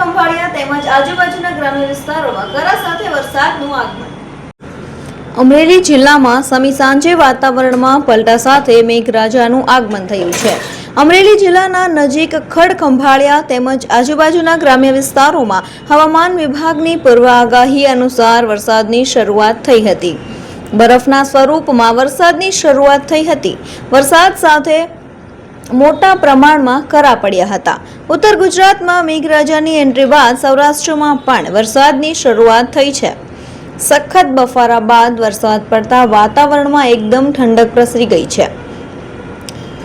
ખંભાળિયા તેમજ આજુબાજુના ગ્રામ્ય વિસ્તારોમાં કરા સાથે વરસાદનું આગમન। અમરેલી જિલ્લામાં સમી સાંજે વાતાવરણમાં પલટા સાથે મેઘરાજાનું આગમન થયું છે। અમરેલી જિલ્લાના નજીક ખંભાળિયા તેમજ આજુબાજુના ગ્રામ્ય વિસ્તારોમાં હવામાન વિભાગની પૂર્વ આગાહી અનુસાર વરસાદની શરૂઆત થઈ હતી। બરફના સ્વરૂપમાં વરસાદની શરૂઆત થઈ હતી। વરસાદ સાથે મોટા પ્રમાણમાં કરા પડ્યા હતા। ઉત્તર ગુજરાતમાં મેઘરાજાની એન્ટ્રી બાદ સૌરાષ્ટ્રમાં પણ વરસાદની શરૂઆત થઈ છે। સખત બફારા બાદ વરસાદ પડતા વાતાવરણમાં એકદમ ઠંડક પ્રસરી ગઈ છે।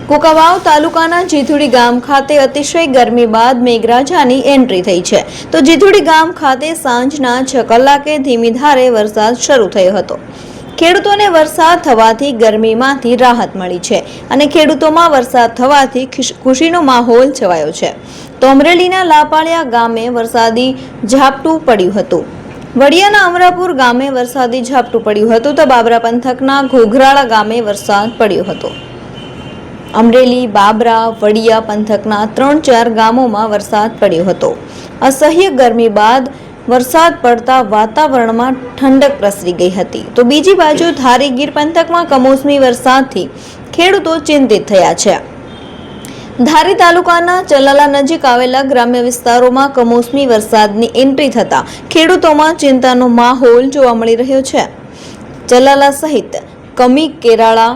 કુંકાવાવ તાલુકાના જીથુડી ગામ ખાતે અતિશય ગરમી બાદ મેઘરાજાની એન્ટ્રી થઈ છે। તો જીથુડી ગામ ખાતે સાંજના 6 કલાકે ધીમી ધારે વરસાદ શરૂ થયો હતો। ખેડૂતોને વરસાદ થવાથી ગરમીમાંથી રાહત મળી છે અને ખેડૂતોમાં વરસાદ થવાથી ખુશીનો માહોલ છવાયો છે। તો અમરેલીના લાપાળિયા ગામે વરસાદી ઝાપટું પડ્યું હતું। વડિયાના અમરાપુર ગામે વરસાદી ઝાપટું પડ્યું હતું તો બાબરા પંથકના ઘોઘરાળા ગામે વરસાદ પડ્યો હતો। અમરેલી, બાબરા, વડિયા પંથકના 3-4 ગામોમાં વરસાદ પડ્યો હતો। અસહ્ય ગરમી બાદ વરસાદ પડતા વાતાવરણમાં ઠંડક પ્રસરી ગઈ હતી। તો બીજી બાજુ ધારી ગીર પંથકમાં કમોસમી વરસાદથી ખેડૂતો ચિંતિત થયા છે। ધારી તાલુકાના ચલાલા નજીક આવેલા ગ્રામ્ય વિસ્તારોમાં કમોસમી વરસાદની એન્ટ્રી થતા ખેડૂતોમાં ચિંતાનો માહોલ જોવા મળી રહ્યો છે। ચલાલા સહિત કમી, કેરાળા,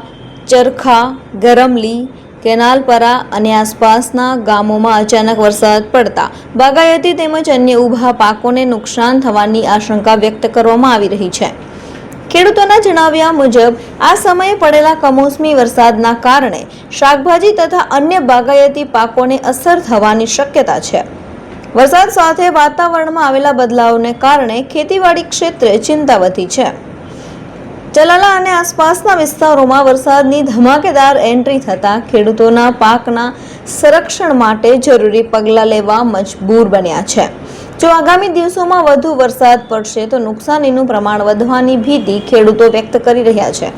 ચરખા, ગરમલી, કેનાલપરા અને આસપાસના ગામોમાં અચાનક વરસાદ પડતા બાગાયતી તેમજ અન્ય ઊભા પાકોને નુકસાન થવાની આશંકા વ્યક્ત કરવામાં આવી રહી છે। ખેડૂતોના જણાવ્યા મુજબ આ સમયે પડેલા કમોસમી વરસાદના કારણે શાકભાજી તથા અન્ય બાગાયતી પાકોને અસર થવાની શક્યતા છે। વરસાદ સાથે વાતાવરણમાં આવેલા બદલાવને કારણે ખેતીવાડી ક્ષેત્રે ચિંતા વધી છે। ચલાલા અને આસપાસના વિસ્તારોમાં વરસાદની ધમાકેદાર એન્ટ્રી થતા ખેડૂતોના પાકના સંરક્ષણ માટે જરૂરી પગલાં લેવા મજબૂર બન્યા છે। જો આગામી દિવસોમાં વધુ વરસાદ પડશે તો નુકસાનીનું પ્રમાણ વધવાની ભીતિ ખેડૂતો વ્યક્ત કરી રહ્યા છે।